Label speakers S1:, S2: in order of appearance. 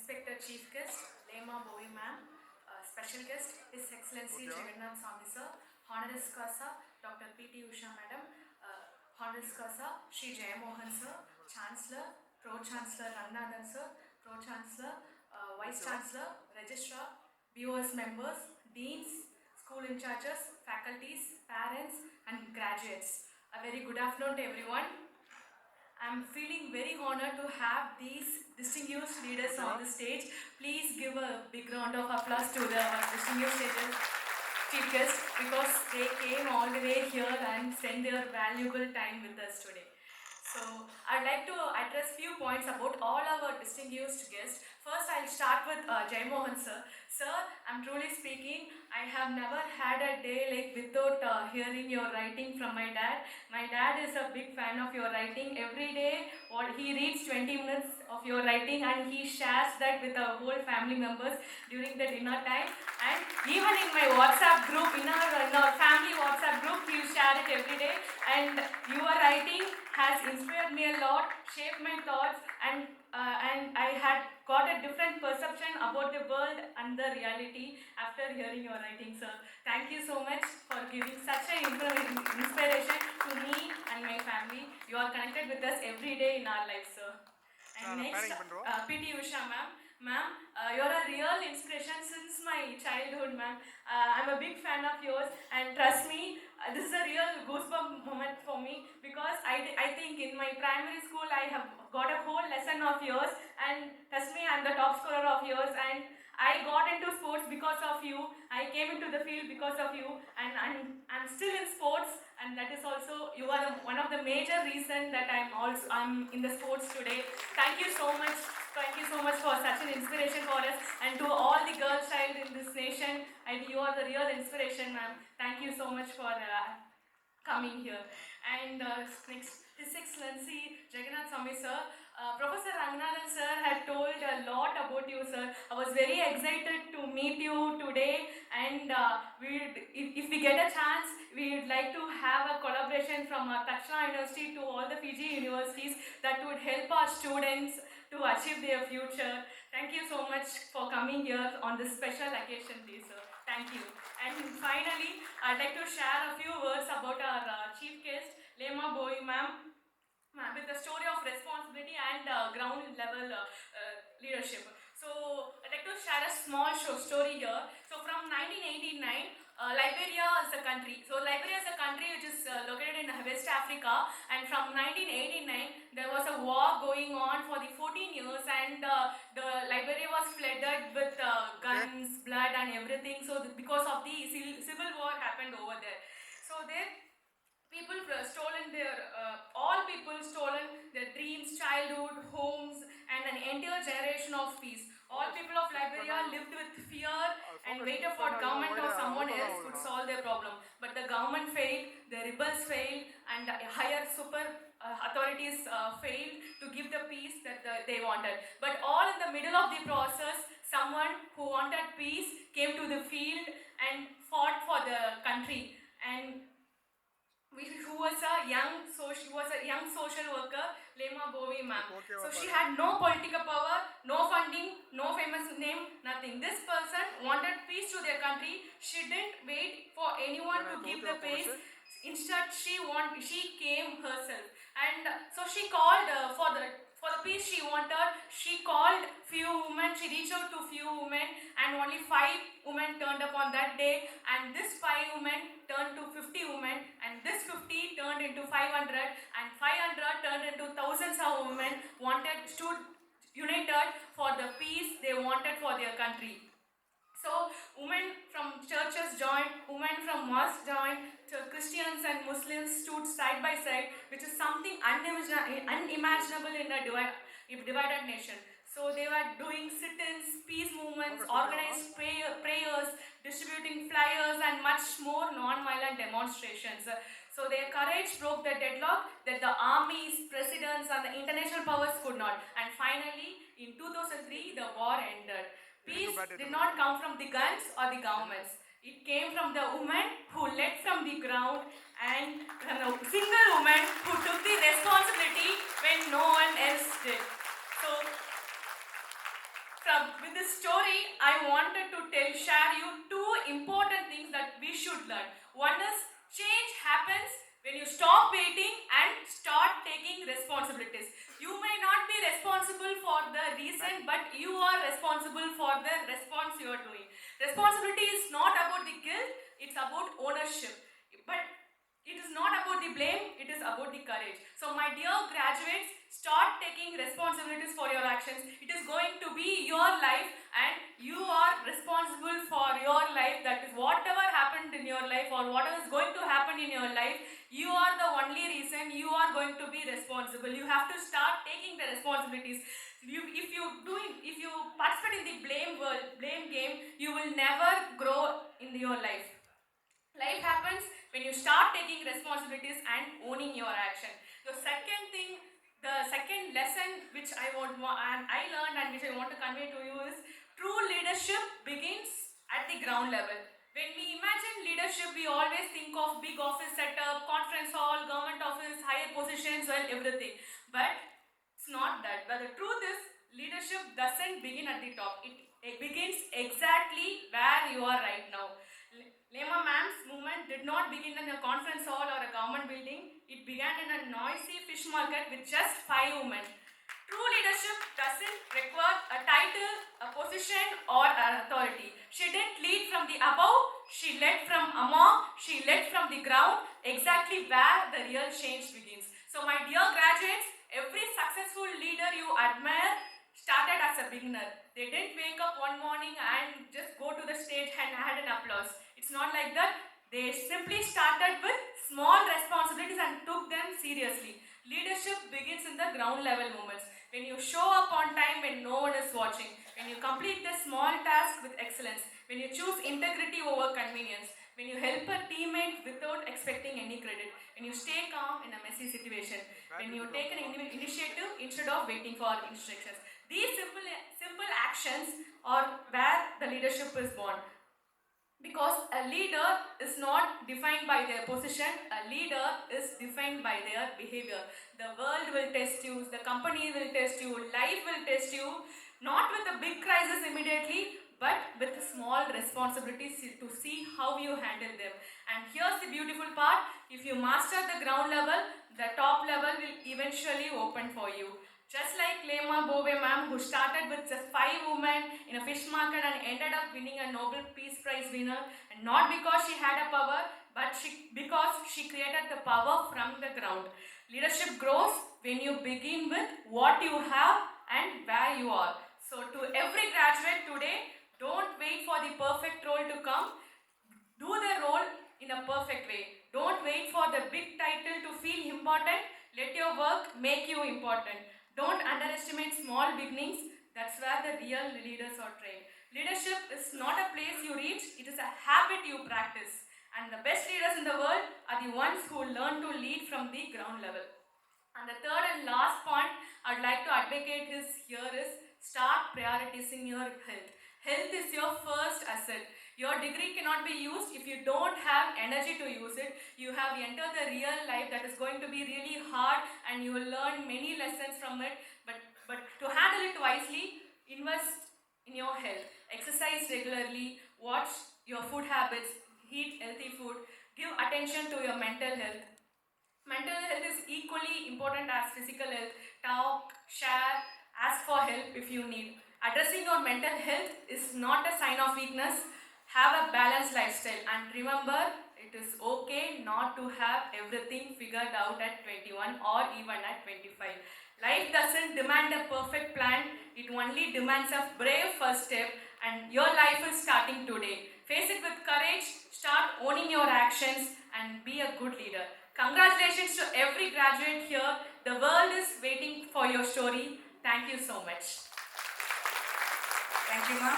S1: respected Chief Guest, Lema Bowie Ma'am, Special Guest, His Excellency Jagannath Swami Sir, Honoris Causa, Dr. P.T. Usha Madam, Honoris Causa, Shri Jayamohan Sir, Chancellor, Pro-Chancellor Ranganathan Sir, Pro-Chancellor, Vice Chancellor, Registrar, BOS members, Deans, school in charges, faculties, parents and graduates. A very good afternoon to everyone. I'm feeling very honored to have these distinguished leaders on the stage. Please give a big round of applause to the distinguished leaders, chief guests, because they came all the way here and spent their valuable time with us today. So I'd like to address few points about all our distinguished guests. First, I'll start with Jayamohan sir. Sir, I'm truly speaking, I have never had a day like without hearing your writing from my dad. My dad is a big fan of your writing. Every day, he reads 20 minutes of your writing and he shares that with our whole family members during the dinner time. And even in my WhatsApp group, in our family WhatsApp group, he will share it every day. And your writing has inspired me a lot, shaped my thoughts, and I had got a different perception about the world and the reality after hearing your writing, sir. Thank you so much for giving such an inspiration to me and my family. You are connected with us every day in our lives, sir. And next, P.T. Usha ma'am. Ma'am, you're a real inspiration since my childhood, ma'am. I'm a big fan of yours, and trust me, this is a real goosebump moment for me because I think in my primary school I have got a whole lesson of yours, and trust me, I'm the top scorer of yours, and I got into sports because of you. I came into the field because of you, and I'm still in sports, and that is also you are one of the major reason that I'm in the sports today. Thank you so much. Thank you so much for such an inspiration for us, and to all the girl child in this nation. And you are the real inspiration, ma'am. Thank you so much for coming here. And next, His Excellency Jagannath Swami sir. Professor Ranganathan sir had told a lot about you, sir. I was very excited to meet you today, and if we get a chance, we'd like to have a collaboration from Takshana University to all the Fiji universities that would help our students to achieve their future. Thank you so much for coming here on this special occasion day, sir. Thank you. And finally, I'd like to share a few words about our chief guest, Lema Bowie ma'am, with the story of responsibility and ground level leadership. So I'd like to share a small story here. So from 1989, Liberia is a country. So Liberia is a country which is located in West Africa, and from 1989 there was a war going on for the 14 years, and the Liberia was flooded with guns, blood and everything. So because of the civil war happened over there. So there people stolen all people stolen their dreams, childhood, homes, and an entire generation of peace. All people of Liberia lived with fear and waited for government or someone else could solve their problem. But the government failed, the rebels failed, and higher super authorities failed to give the peace that they wanted. But all in the middle of the process, someone who wanted peace came to the field and fought for the country. And who was a young social worker, Lema Bowie ma'am. So she had no political power, no funding, no famous name, nothing. This person wanted peace to their country. She didn't wait for anyone to give the peace. Instead, she came herself, and so she called for the peace she wanted. She called few women. She reached out to few women, and only 5 women turned up on that day. And this 5 women turned to 50 women, and this 50 turned into 500, and 500 turned into thousands of women stood united for the peace they wanted for their country. So women from churches joined, women from mosques joined, Christians and Muslims stood side by side, which is something unimaginable in a divided nation. So they were doing sit-ins, peace movements, organized prayers, distributing flyers, and much more non-violent demonstrations. So their courage broke the deadlock that the armies, presidents, and the international powers could not. And finally, in 2003, the war ended. Peace did not come from the guns or the governments. It came from the woman who led from the ground, and a single woman who took the responsibility when no one else did. So with this story, I wanted to share you two important things that we should learn. One is change happens when you stop waiting and start taking responsibilities. You may not be responsible for the reason, but you are responsible for the response you are doing. Responsibility is not about the guilt, it's about ownership. But it is not about the blame, it is about the courage. So my dear graduates, start taking responsibilities for your actions. It is going to be your life and you are responsible for your life. That is, whatever happened in your life or whatever is going to happen in your life, you are the only reason. You are going to be responsible. You have to start taking the responsibilities. If you participate in the blame game, you will never grow in your life. Life happens when you start taking responsibilities and owning your action. The second lesson which I learned and which I want to convey to you is true leadership begins at the ground level. When we imagine leadership, we always think of big office setup, conference hall, government office, higher positions, well, everything. But it's not that. But the truth is, leadership doesn't begin at the top. It begins exactly where you are right now. Lema Ma'am's movement did not begin in a conference hall or a government building. It began in a noisy fish market with just 5 women. True leadership doesn't require a title, a position, or an authority. She didn't lead from the above, she led from among, she led from the ground, exactly where the real change begins. So my dear graduates, every successful leader you admire started as a beginner. They didn't wake up one morning and just go to the stage and had an applause. It's not like that. They simply started with small responsibilities and took them seriously. Leadership begins in the ground level moments. When you show up on time when no one is watching. When you complete the small task with excellence. When you choose integrity over convenience. When you help a teammate without expecting any credit. When you stay calm in a messy situation. When you take an initiative instead of waiting for instructions. These simple actions are where the leadership is born. Because a leader is not defined by their position, a leader is defined by their behavior. The world will test you, the company will test you, life will test you, not with a big crisis immediately, but with small responsibilities to see how you handle them. And here's the beautiful part, if you master the ground level, the top level will eventually open for you. Just like Lema Bove ma'am, who started with just 5 women in a fish market and ended up winning a Nobel Peace Prize winner, and not because she had a power, but because she created the power from the ground. Leadership grows when you begin with what you have and where you are. So to every graduate today, don't wait for the perfect role to come. Do the role in a perfect way. Don't wait for the big title to feel important. Let your work make you important. Don't underestimate small beginnings. That's where the real leaders are trained. Leadership is not a place you reach, it is a habit you practice. And the best leaders in the world are the ones who learn to lead from the ground level. And the third and last point I'd like to advocate is start prioritizing your health. Health is your first asset. Your degree cannot be used if you don't have energy to use it. You have entered the real life that is going to be really hard and you will learn many lessons from it. But to handle it wisely, invest in your health. Exercise regularly, watch your food habits, eat healthy food, give attention to your mental health. Mental health is equally important as physical health. Talk, share, ask for help if you need. Addressing your mental health is not a sign of weakness. Have a balanced lifestyle and remember, it is okay not to have everything figured out at 21 or even at 25. Life doesn't demand a perfect plan, it only demands a brave first step and your life is starting today. Face it with courage, start owning your actions and be a good leader. Congratulations to every graduate here. The world is waiting for your story. Thank you so much.
S2: Thank you, ma'am.